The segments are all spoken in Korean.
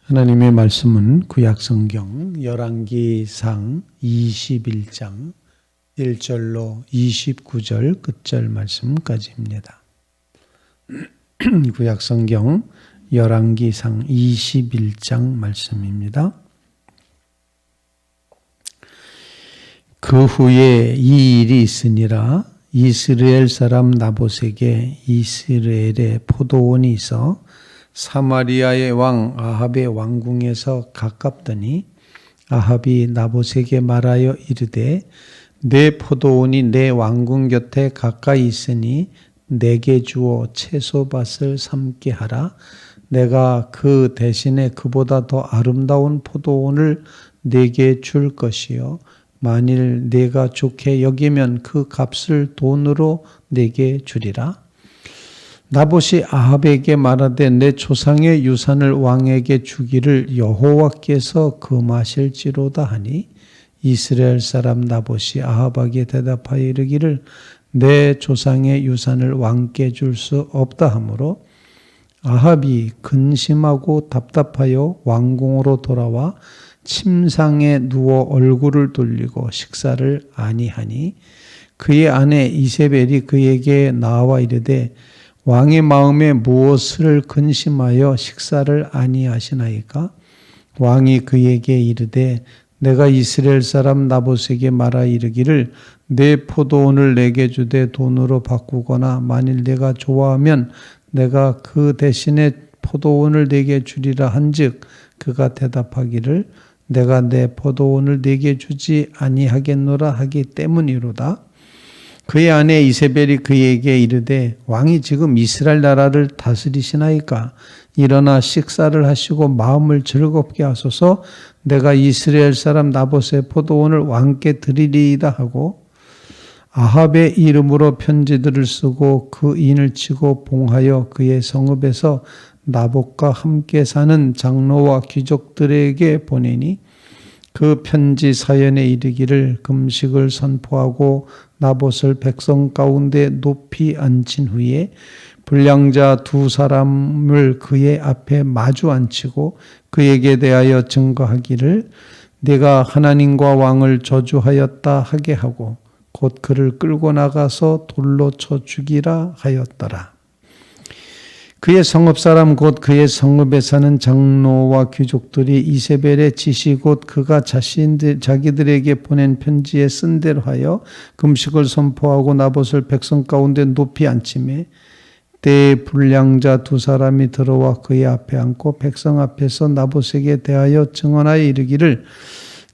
하나님의 말씀은 구약성경 열왕기상 21장 1절로 29절 끝절 말씀까지입니다. 구약성경 열왕기상 21장 말씀입니다. 그 후에 이 일이 있으니라. 이스라엘 사람 나봇에게 이스라엘의 포도원이 있어 사마리아의 왕 아합의 왕궁에서 가깝더니 아합이 나봇에게 말하여 이르되 내 포도원이 내 왕궁 곁에 가까이 있으니 내게 주어 채소밭을 삼게 하라. 내가 그 대신에 그보다 더 아름다운 포도원을 내게 줄 것이요 만일 내가 좋게 여기면 그 값을 돈으로 내게 주리라. 나봇이 아합에게 말하되 내 조상의 유산을 왕에게 주기를 여호와께서 금하실지로다 하니 이스라엘 사람 나봇이 아합에게 대답하여 이르기를 내 조상의 유산을 왕께 줄 수 없다 하므로 아합이 근심하고 답답하여 왕궁으로 돌아와 침상에 누워 얼굴을 돌리고 식사를 아니하니 그의 아내 이세벨이 그에게 나와 이르되 왕의 마음에 무엇을 근심하여 식사를 아니하시나이까? 왕이 그에게 이르되 내가 이스라엘 사람 나봇에게 말하 이르기를 내 포도원을 내게 주되 돈으로 바꾸거나 만일 내가 좋아하면 내가 그 대신에 포도원을 내게 주리라 한즉 그가 대답하기를 내가 내 포도원을 내게 주지 아니하겠노라 하기 때문이로다. 그의 아내 이세벨이 그에게 이르되 왕이 지금 이스라엘 나라를 다스리시나이까? 일어나 식사를 하시고 마음을 즐겁게 하소서. 내가 이스라엘 사람 나봇의 포도원을 왕께 드리리이다 하고 아합의 이름으로 편지들을 쓰고 그 인을 치고 봉하여 그의 성읍에서 나봇과 함께 사는 장로와 귀족들에게 보내니 그 편지 사연에 이르기를 금식을 선포하고 나봇을 백성 가운데 높이 앉힌 후에 불량자 두 사람을 그의 앞에 마주 앉히고 그에게 대하여 증거하기를 내가 하나님과 왕을 저주하였다 하게 하고 곧 그를 끌고 나가서 돌로 쳐 죽이라 하였더라. 그의 성읍 사람 곧 그의 성읍에 사는 장로와 귀족들이 이세벨의 지시 곧 그가 자기들에게 보낸 편지에 쓴 대로 하여 금식을 선포하고 나봇을 백성 가운데 높이 앉히매 때에 불량자 두 사람이 들어와 그의 앞에 앉고 백성 앞에서 나봇에게 대하여 증언하여 이르기를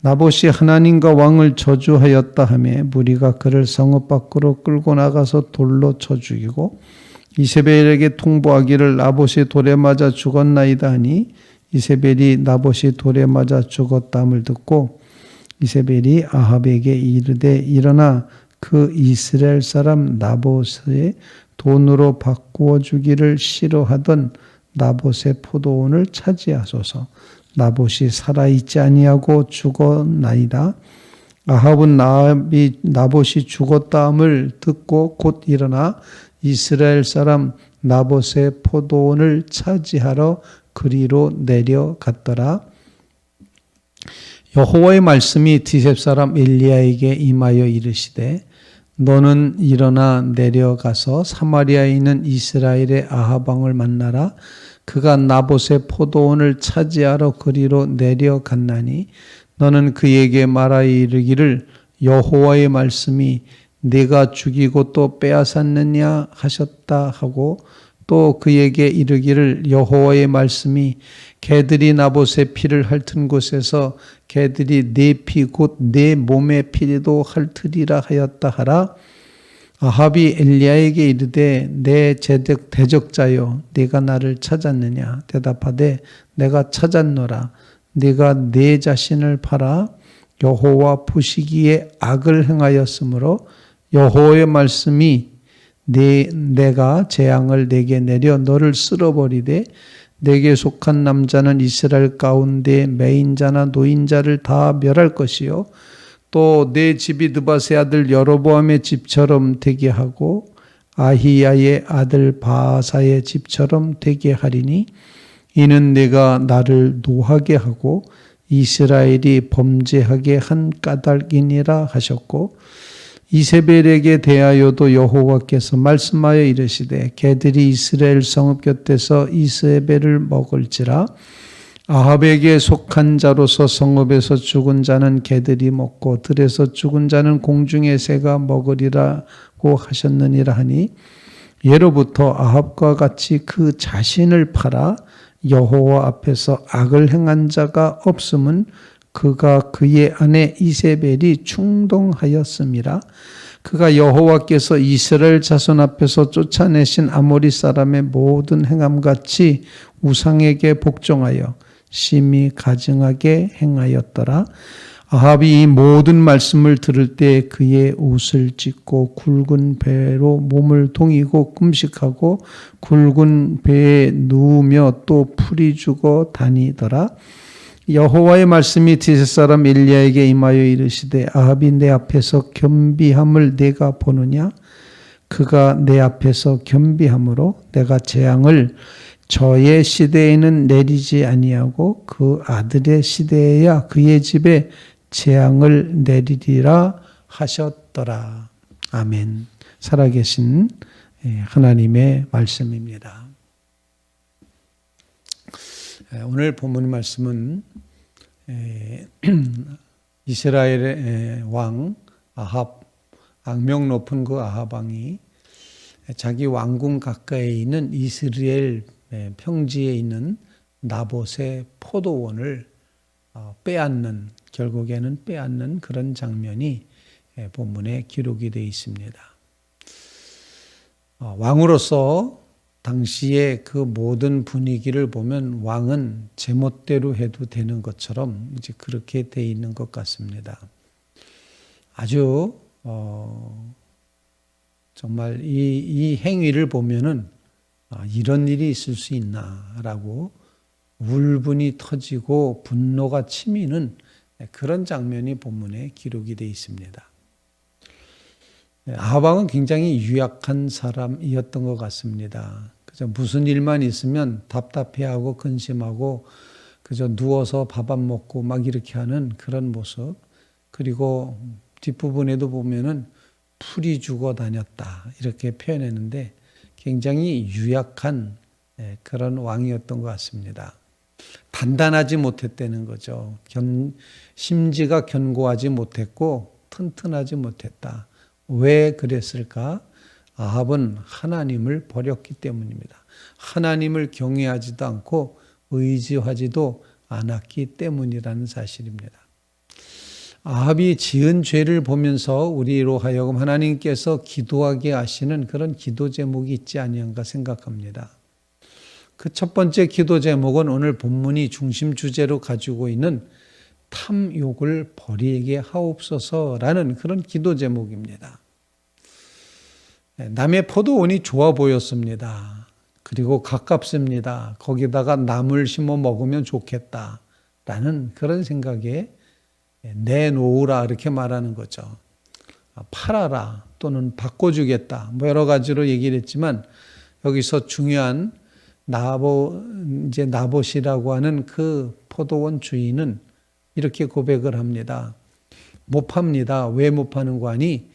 나봇이 하나님과 왕을 저주하였다 하며 무리가 그를 성읍 밖으로 끌고 나가서 돌로 쳐 죽이고 이세벨에게 통보하기를 나봇이 돌에 맞아 죽었나이다 하니 이세벨이 나봇이 돌에 맞아 죽었다함을 듣고 이세벨이 아합에게 이르되 일어나 그 이스라엘 사람 나봇의 돈으로 바꾸어 주기를 싫어하던 나봇의 포도원을 차지하소서. 나봇이 살아있지 아니하고 죽었나이다. 아합은 나봇이 죽었다함을 듣고 곧 일어나 이스라엘 사람 나봇의 포도원을 차지하러 그리로 내려갔더라. 여호와의 말씀이 디셉 사람 엘리야에게 임하여 이르시되 너는 일어나 내려가서 사마리아에 있는 이스라엘의 아합 왕을 만나라. 그가 나봇의 포도원을 차지하러 그리로 내려갔나니 너는 그에게 말하여 이르기를 여호와의 말씀이 네가 죽이고 또 빼앗았느냐 하셨다 하고 또 그에게 이르기를 여호와의 말씀이 개들이 나봇의 피를 핥은 곳에서 개들이 내 피 곧 내 몸의 피도 핥으리라 하였다 하라. 아합이 엘리야에게 이르되 내 대적자여 네가 나를 찾았느냐 대답하되 내가 찾았노라. 네가 내 자신을 팔아 여호와 보시기에 악을 행하였으므로 여호와의 말씀이 내가 재앙을 내게 내려 너를 쓸어버리되 내게 속한 남자는 이스라엘 가운데 매인자나 노인자를 다 멸할 것이요 또 내 집이 느밧의 아들 여로보암의 집처럼 되게 하고 아히야의 아들 바아사의 집처럼 되게 하리니 이는 내가 나를 노하게 하고 이스라엘이 범죄하게 한 까닭이니라 하셨고, 이세벨에게 대하여도 여호와께서 말씀하여 이르시되 개들이 이스라엘 성읍 곁에서 이세벨을 먹을지라. 아합에게 속한 자로서 성읍에서 죽은 자는 개들이 먹고 들에서 죽은 자는 공중의 새가 먹으리라고 하셨느니라 하니, 예로부터 아합과 같이 그 자신을 팔아 여호와 앞에서 악을 행한 자가 없음은 그가 그의 아내 이세벨이 충동하였음이라. 그가 여호와께서 이스라엘 자손 앞에서 쫓아내신 아모리 사람의 모든 행함같이 우상에게 복종하여 심히 가증하게 행하였더라. 아합이 이 모든 말씀을 들을 때 그의 옷을 찢고 굵은 배로 몸을 동이고 금식하고 굵은 배에 누우며 또 풀이 죽어 다니더라. 여호와의 말씀이 디셋 사람 엘리야에게 임하여 이르시되 아합이 내 앞에서 겸비함을 내가 보느냐? 그가 내 앞에서 겸비함으로 내가 재앙을 저의 시대에는 내리지 아니하고 그 아들의 시대에야 그의 집에 재앙을 내리리라 하셨더라. 아멘. 살아계신 하나님의 말씀입니다. 오늘 본문 말씀은 이스라엘의 왕 아합, 악명 높은 그 아합 왕이 자기 왕궁 가까이에 있는 이스라엘 평지에 있는 나봇의 포도원을 빼앗는, 결국에는 빼앗는 그런 장면이 본문에 기록이 되어 있습니다. 왕으로서 당시의 그 모든 분위기를 보면 왕은 제멋대로 해도 되는 것처럼 이제 그렇게 되어 있는 것 같습니다. 아주 정말 이 행위를 보면은 이런 일이 있을 수 있나라고 울분이 터지고 분노가 치미는 그런 장면이 본문에 기록이 되어 있습니다. 아합 왕은 굉장히 유약한 사람이었던 것 같습니다. 그저 무슨 일만 있으면 답답해하고 근심하고 그저 누워서 밥 안 먹고 막 이렇게 하는 그런 모습. 그리고 뒷부분에도 보면은 풀이 죽어 다녔다 이렇게 표현했는데 굉장히 유약한 그런 왕이었던 것 같습니다. 단단하지 못했다는 거죠. 심지가 견고하지 못했고 튼튼하지 못했다. 왜 그랬을까? 아합은 하나님을 버렸기 때문입니다. 하나님을 경외하지도 않고 의지하지도 않았기 때문이라는 사실입니다. 아합이 지은 죄를 보면서 우리로 하여금 하나님께서 기도하게 하시는 그런 기도 제목이 있지 아니한가 생각합니다. 그 첫 번째 기도 제목은 오늘 본문이 중심 주제로 가지고 있는 탐욕을 버리게 하옵소서라는 그런 기도 제목입니다. 남의 포도원이 좋아 보였습니다. 그리고 가깝습니다. 거기다가 나물 심어 먹으면 좋겠다라는 그런 생각에 내놓으라 이렇게 말하는 거죠. 팔아라 또는 바꿔주겠다 뭐 여러 가지로 얘기를 했지만 여기서 중요한 나봇이라고 하는 그 포도원 주인은 이렇게 고백을 합니다. 못 팝니다. 왜 못 파는 거 아니?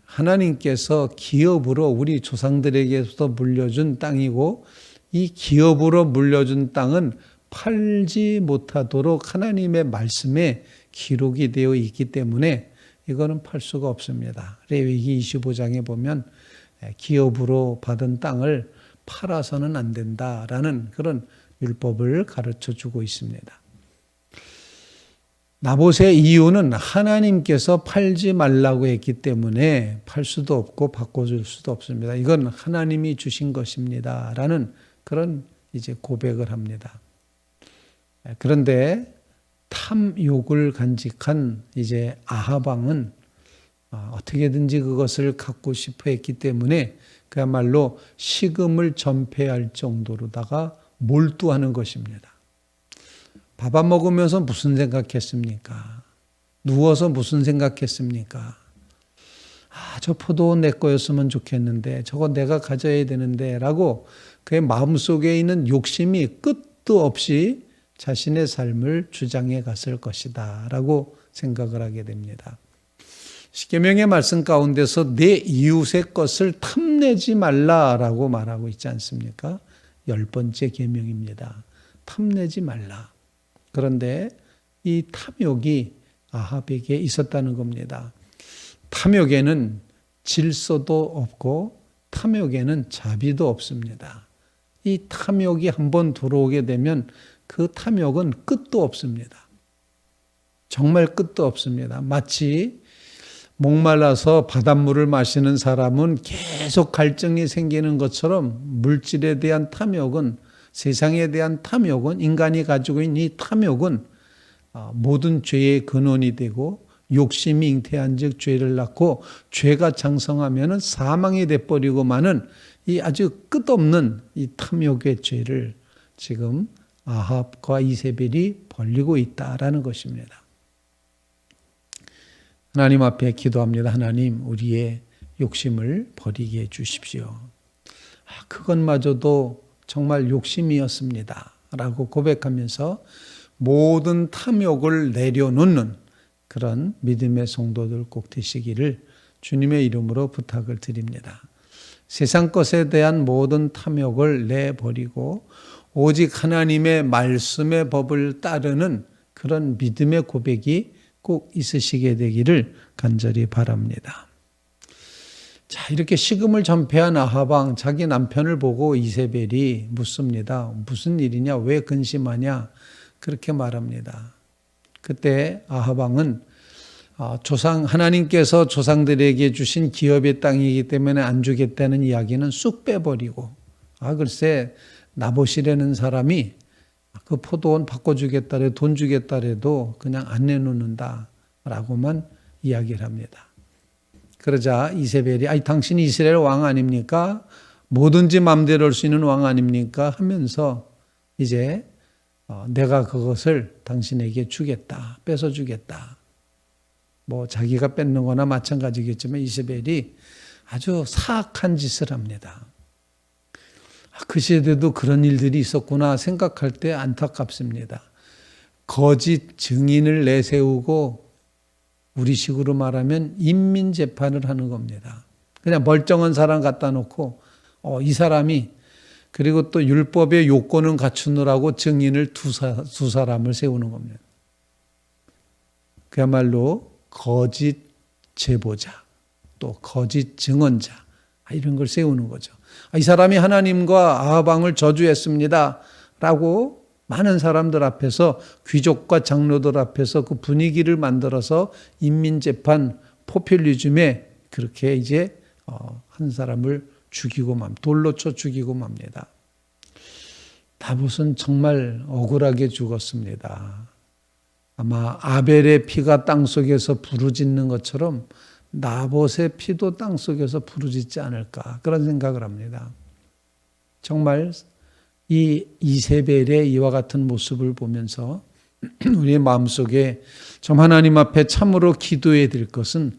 하나님께서 기업으로 우리 조상들에게서 물려준 땅이고 이 기업으로 물려준 땅은 팔지 못하도록 하나님의 말씀에 기록이 되어 있기 때문에 이거는 팔 수가 없습니다. 레위기 25장에 보면 기업으로 받은 땅을 팔아서는 안 된다라는 그런 율법을 가르쳐 주고 있습니다. 나봇의 이유는 하나님께서 팔지 말라고 했기 때문에 팔 수도 없고 바꿔줄 수도 없습니다. 이건 하나님이 주신 것입니다. 라는 그런 이제 고백을 합니다. 그런데 탐욕을 간직한 이제 아합 왕은 어떻게든지 그것을 갖고 싶어 했기 때문에 그야말로 식음을 전폐할 정도로다가 몰두하는 것입니다. 밥 안 먹으면서 무슨 생각했습니까? 누워서 무슨 생각했습니까? 저 포도원 내 거였으면 좋겠는데 저거 내가 가져야 되는데 라고 그의 마음속에 있는 욕심이 끝도 없이 자신의 삶을 주장해 갔을 것이다 라고 생각을 하게 됩니다. 십계명의 말씀 가운데서 내 이웃의 것을 탐내지 말라라고 말하고 있지 않습니까? 10번째 계명입니다. 탐내지 말라. 그런데 이 탐욕이 아합에게 있었다는 겁니다. 탐욕에는 질서도 없고 탐욕에는 자비도 없습니다. 이 탐욕이 한번 들어오게 되면 그 탐욕은 끝도 없습니다. 정말 끝도 없습니다. 마치 목말라서 바닷물을 마시는 사람은 계속 갈증이 생기는 것처럼 물질에 대한 탐욕은, 세상에 대한 탐욕은, 인간이 가지고 있는 이 탐욕은 모든 죄의 근원이 되고 욕심이 잉태한 즉 죄를 낳고 죄가 장성하면 사망이 돼버리고 마는 이 아주 끝없는 이 탐욕의 죄를 지금 아합과 이세벨이 벌리고 있다라는 것입니다. 하나님 앞에 기도합니다. 하나님, 우리의 욕심을 버리게 해 주십시오. 그것마저도 정말 욕심이었습니다 라고 고백하면서 모든 탐욕을 내려놓는 그런 믿음의 성도들 꼭 되시기를 주님의 이름으로 부탁을 드립니다. 세상 것에 대한 모든 탐욕을 내버리고 오직 하나님의 말씀의 법을 따르는 그런 믿음의 고백이 꼭 있으시게 되기를 간절히 바랍니다. 자, 이렇게 식음을 전폐한 아합 왕, 자기 남편을 보고 이세벨이 묻습니다. 무슨 일이냐? 왜 근심하냐? 그렇게 말합니다. 그때 아합 왕은 하나님께서 조상들에게 주신 기업의 땅이기 때문에 안 주겠다는 이야기는 쑥 빼버리고, 글쎄 나봇이라는 사람이 그 포도원 바꿔주겠다 해도 돈 주겠다 해도 그냥 안 내놓는다 라고만 이야기를 합니다. 그러자 이세벨이 당신이 이스라엘 왕 아닙니까? 뭐든지 마음대로 할 수 있는 왕 아닙니까? 하면서 이제 내가 그것을 당신에게 주겠다, 뺏어주겠다. 뭐 자기가 뺏는 거나 마찬가지겠지만 이세벨이 아주 사악한 짓을 합니다. 그 시대에도 그런 일들이 있었구나 생각할 때 안타깝습니다. 거짓 증인을 내세우고 우리식으로 말하면 인민재판을 하는 겁니다. 그냥 멀쩡한 사람 갖다 놓고 이 사람이, 그리고 또 율법의 요건은 갖추느라고 증인을 두 사람을 세우는 겁니다. 그야말로 거짓 제보자, 또 거짓 증언자, 이런 걸 세우는 거죠. 이 사람이 하나님과 아합 왕을 저주했습니다 라고 많은 사람들 앞에서, 귀족과 장로들 앞에서 그 분위기를 만들어서 인민재판, 포퓰리즘에 그렇게 이제 한 사람을 죽이고 돌로 쳐 죽이고 맙니다. 다봇은 정말 억울하게 죽었습니다. 아마 아벨의 피가 땅속에서 부르짖는 것처럼 나봇의 피도 땅속에서 부르짖지 않을까, 그런 생각을 합니다. 정말 이 이세벨의 이와 같은 모습을 보면서 우리의 마음속에 좀 하나님 앞에 참으로 기도해야 될 것은,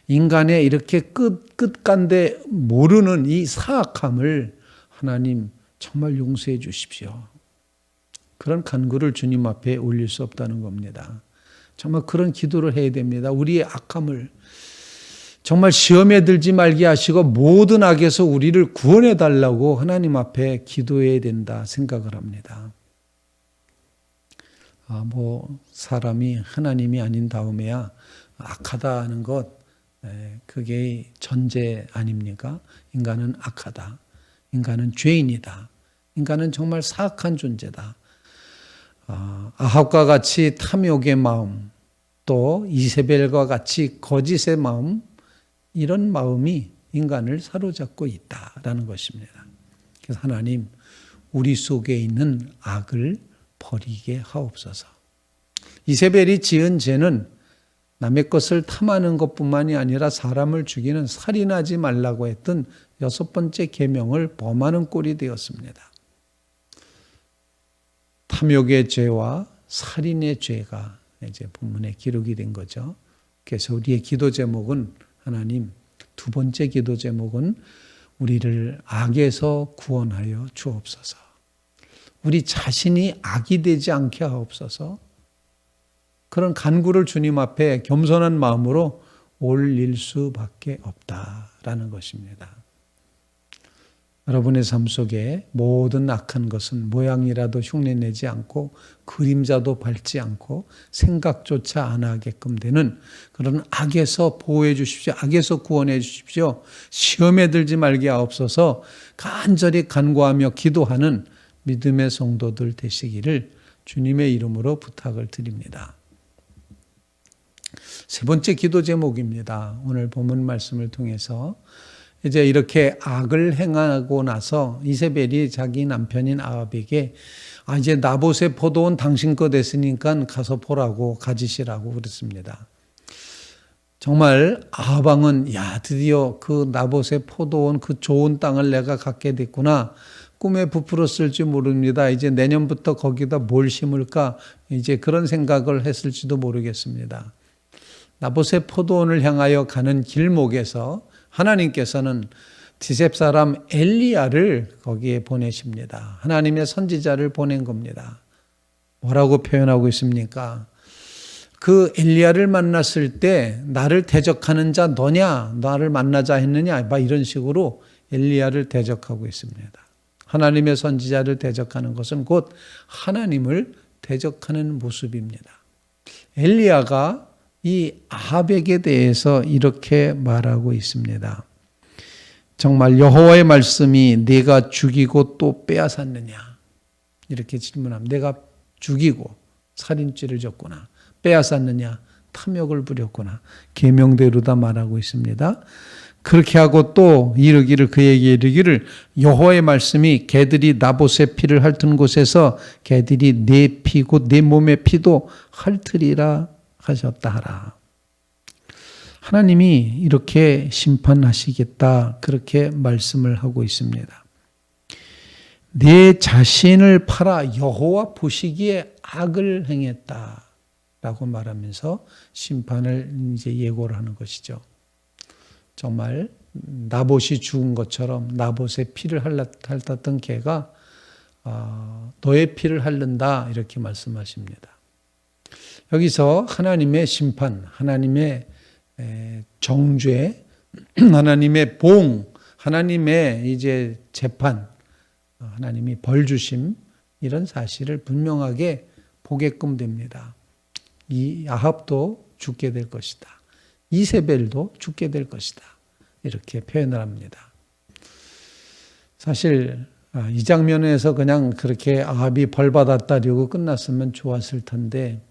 인간의 이렇게 끝간데 모르는 이 사악함을 하나님 정말 용서해 주십시오. 그런 간구를 주님 앞에 올릴 수 없다는 겁니다. 정말 그런 기도를 해야 됩니다. 우리의 악함을 정말 시험에 들지 말게 하시고 모든 악에서 우리를 구원해 달라고 하나님 앞에 기도해야 된다 생각을 합니다. 사람이 하나님이 아닌 다음에야 악하다 하는 것, 그게 전제 아닙니까? 인간은 악하다. 인간은 죄인이다. 인간은 정말 사악한 존재다. 아합과 같이 탐욕의 마음, 또 이세벨과 같이 거짓의 마음, 이런 마음이 인간을 사로잡고 있다라는 것입니다. 그래서 하나님, 우리 속에 있는 악을 버리게 하옵소서. 이세벨이 지은 죄는 남의 것을 탐하는 것뿐만이 아니라 사람을 죽이는 살인하지 말라고 했던 6번째 계명을 범하는 꼴이 되었습니다. 탐욕의 죄와 살인의 죄가 이제 본문에 기록이 된 거죠. 그래서 우리의 기도 제목은, 하나님, 2번째 기도 제목은 우리를 악에서 구원하여 주옵소서. 우리 자신이 악이 되지 않게 하옵소서. 그런 간구를 주님 앞에 겸손한 마음으로 올릴 수밖에 없다라는 것입니다. 여러분의 삶 속에 모든 악한 것은 모양이라도 흉내내지 않고 그림자도 밟지 않고 생각조차 안 하게끔 되는 그런 악에서 보호해 주십시오. 악에서 구원해 주십시오. 시험에 들지 말게 하옵소서. 간절히 간구하며 기도하는 믿음의 성도들 되시기를 주님의 이름으로 부탁을 드립니다. 세 번째 기도 제목입니다. 오늘 본문 말씀을 통해서 이제 이렇게 악을 행하고 나서 이세벨이 자기 남편인 아합에게 이제 나봇의 포도원 당신 거 됐으니까 가서 보라고 가지시라고 그랬습니다. 정말 아합 왕은 드디어 그 나봇의 포도원 그 좋은 땅을 내가 갖게 됐구나. 꿈에 부풀었을지 모릅니다. 이제 내년부터 거기다 뭘 심을까? 이제 그런 생각을 했을지도 모르겠습니다. 나봇의 포도원을 향하여 가는 길목에서 하나님께서는 디셉 사람 엘리야를 거기에 보내십니다. 하나님의 선지자를 보낸 겁니다. 뭐라고 표현하고 있습니까? 그 엘리야를 만났을 때 나를 대적하는 자 너냐? 나를 만나자 했느냐? 막 이런 식으로 엘리야를 대적하고 있습니다. 하나님의 선지자를 대적하는 것은 곧 하나님을 대적하는 모습입니다. 엘리야가 이 아합에게 대해서 이렇게 말하고 있습니다. 정말 여호와의 말씀이 내가 죽이고 또 빼앗았느냐? 이렇게 질문합니다. 내가 죽이고 살인죄를 졌구나. 빼앗았느냐? 탐욕을 부렸구나. 계명대로다 말하고 있습니다. 그렇게 하고 또 이르기를 그에게 이르기를 여호와의 말씀이 개들이 나봇의 피를 핥은 곳에서 개들이 내 피고 내 몸의 피도 핥으리라 하셨다 하라. 하나님이 이렇게 심판하시겠다 그렇게 말씀을 하고 있습니다. 내 자신을 팔아 여호와 보시기에 악을 행했다라고 말하면서 심판을 이제 예고를 하는 것이죠. 정말 나봇이 죽은 것처럼 나봇의 피를 핥았던 개가 너의 피를 핥는다 이렇게 말씀하십니다. 여기서 하나님의 심판, 하나님의 정죄, 하나님의 봉, 하나님의 이제 재판, 하나님이 벌 주심 이런 사실을 분명하게 보게끔 됩니다. 이 아합도 죽게 될 것이다. 이세벨도 죽게 될 것이다. 이렇게 표현을 합니다. 사실 이 장면에서 그냥 그렇게 아합이 벌 받았다 이러고 끝났으면 좋았을 텐데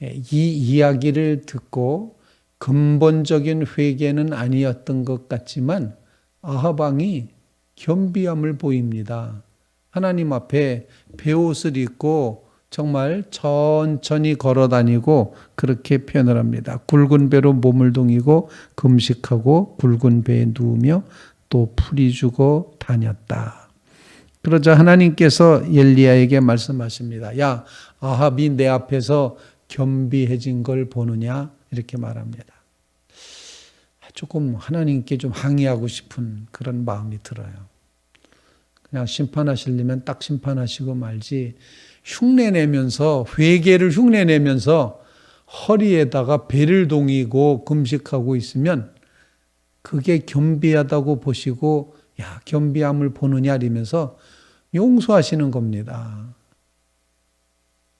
이 이야기를 듣고 근본적인 회개는 아니었던 것 같지만 아합 왕이 겸비함을 보입니다. 하나님 앞에 베옷을 입고 정말 천천히 걸어다니고 그렇게 표현을 합니다. 굵은 배로 몸을 동이고 금식하고 굵은 배에 누우며 또 풀이 주고 다녔다. 그러자 하나님께서 엘리야에게 말씀하십니다. 야, 아합이 내 앞에서 겸비해진 걸 보느냐? 이렇게 말합니다. 조금 하나님께 좀 항의하고 싶은 그런 마음이 들어요. 그냥 심판하시려면 딱 심판하시고 말지 흉내내면서 회개를 흉내내면서 허리에다가 배를 동이고 금식하고 있으면 그게 겸비하다고 보시고 야 겸비함을 보느냐 이러면서 용서하시는 겁니다.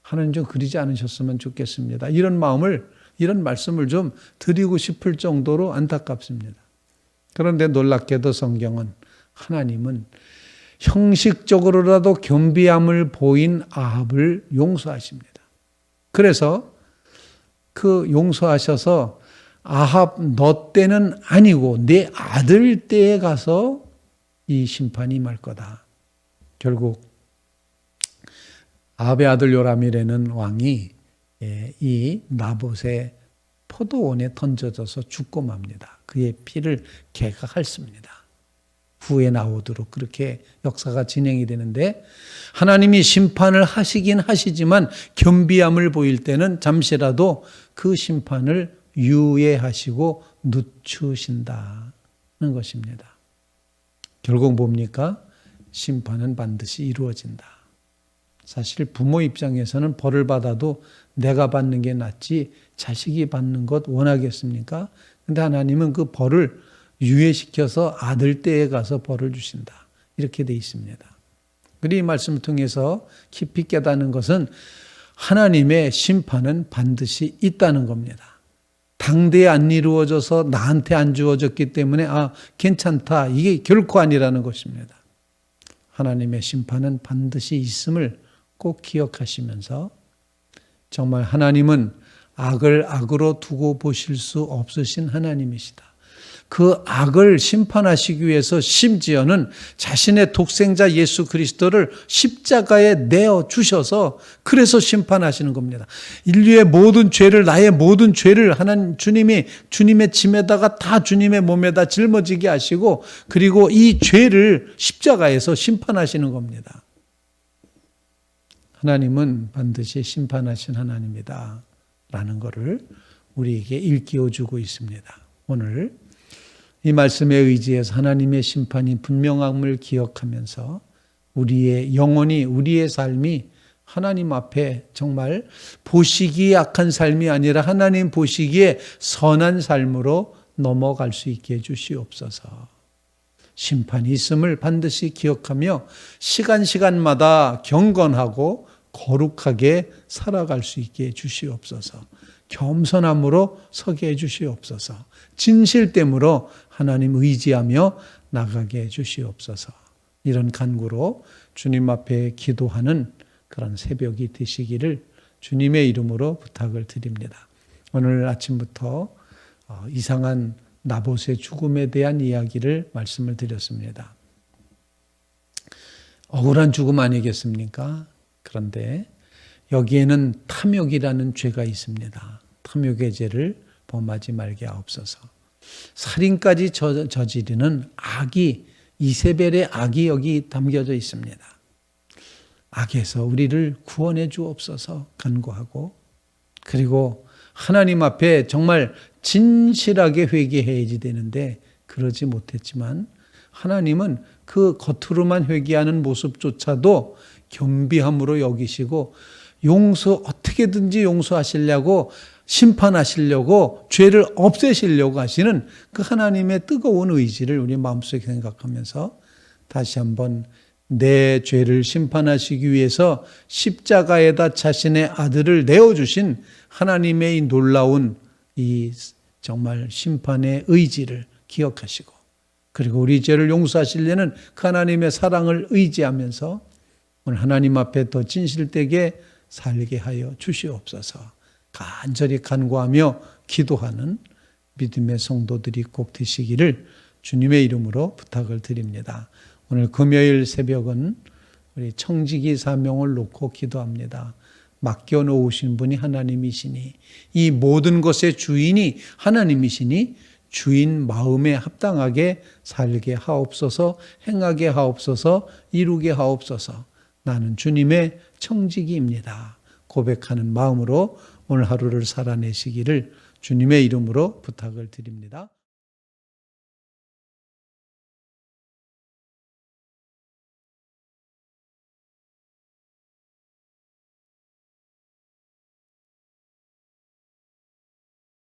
하나님 좀 그러지 않으셨으면 좋겠습니다. 이런 말씀을 좀 드리고 싶을 정도로 안타깝습니다. 그런데 놀랍게도 성경은 하나님은 형식적으로라도 겸비함을 보인 아합을 용서하십니다. 그래서 그 용서하셔서 아합 너 때는 아니고 내 아들 때에 가서 이 심판이 임할 거다. 결국 아합의 아들 요람이라는 왕이 이 나봇의 포도원에 던져져서 죽고 맙니다. 그의 피를 개가 핥습니다. 후에 나오도록 그렇게 역사가 진행이 되는데 하나님이 심판을 하시긴 하시지만 겸비함을 보일 때는 잠시라도 그 심판을 유예하시고 늦추신다는 것입니다. 결국 뭡니까? 심판은 반드시 이루어진다. 사실 부모 입장에서는 벌을 받아도 내가 받는 게 낫지 자식이 받는 것 원하겠습니까? 근데 하나님은 그 벌을 유예시켜서 아들 때에 가서 벌을 주신다. 이렇게 돼 있습니다. 그리고 이 말씀을 통해서 깊이 깨닫는 것은 하나님의 심판은 반드시 있다는 겁니다. 당대에 안 이루어져서 나한테 안 주어졌기 때문에 괜찮다. 이게 결코 아니라는 것입니다. 하나님의 심판은 반드시 있음을 꼭 기억하시면서 정말 하나님은 악을 악으로 두고 보실 수 없으신 하나님이시다. 그 악을 심판하시기 위해서 심지어는 자신의 독생자 예수 그리스도를 십자가에 내어 주셔서 그래서 심판하시는 겁니다. 인류의 모든 죄를, 나의 모든 죄를 하나님 주님이 주님의 짐에다가 다 주님의 몸에다 짊어지게 하시고 그리고 이 죄를 십자가에서 심판하시는 겁니다. 하나님은 반드시 심판하신 하나님이다 라는 것을 우리에게 일깨워 주고 있습니다. 오늘 이 말씀에 의지해서 하나님의 심판이 분명함을 기억하면서 우리의 영혼이, 우리의 삶이 하나님 앞에 정말 보시기에 악한 삶이 아니라 하나님 보시기에 선한 삶으로 넘어갈 수 있게 해주시옵소서. 심판이 있음을 반드시 기억하며 시간마다 경건하고 거룩하게 살아갈 수 있게 해주시옵소서. 겸손함으로 서게 해주시옵소서. 진실됨으로 하나님 의지하며 나가게 해주시옵소서. 이런 간구로 주님 앞에 기도하는 그런 새벽이 되시기를 주님의 이름으로 부탁을 드립니다. 오늘 아침부터 이상한 나봇의 죽음에 대한 이야기를 말씀을 드렸습니다. 억울한 죽음 아니겠습니까? 그런데 여기에는 탐욕이라는 죄가 있습니다. 탐욕의 죄를 범하지 말게 하옵소서. 살인까지 저지르는 악이, 이세벨의 악이 여기 담겨져 있습니다. 악에서 우리를 구원해 주옵소서 간구하고, 그리고 하나님 앞에 정말 진실하게 회개해야지 되는데 그러지 못했지만 하나님은 그 겉으로만 회개하는 모습조차도 겸비함으로 여기시고 어떻게든지 용서하시려고, 심판하시려고, 죄를 없애시려고 하시는 그 하나님의 뜨거운 의지를 우리 마음속에 생각하면서 다시 한번 내 죄를 심판하시기 위해서 십자가에다 자신의 아들을 내어주신 하나님의 이 놀라운 이 정말 심판의 의지를 기억하시고, 그리고 우리 죄를 용서하시려는 그 하나님의 사랑을 의지하면서 오늘 하나님 앞에 더 진실되게 살게 하여 주시옵소서. 간절히 간구하며 기도하는 믿음의 성도들이 꼭 되시기를 주님의 이름으로 부탁을 드립니다. 오늘 금요일 새벽은 우리 청지기 사명을 놓고 기도합니다. 맡겨놓으신 분이 하나님이시니, 이 모든 것의 주인이 하나님이시니 주인 마음에 합당하게 살게 하옵소서, 행하게 하옵소서, 이루게 하옵소서. 나는 주님의 청지기입니다. 고백하는 마음으로 오늘 하루를 살아내시기를 주님의 이름으로 부탁을 드립니다.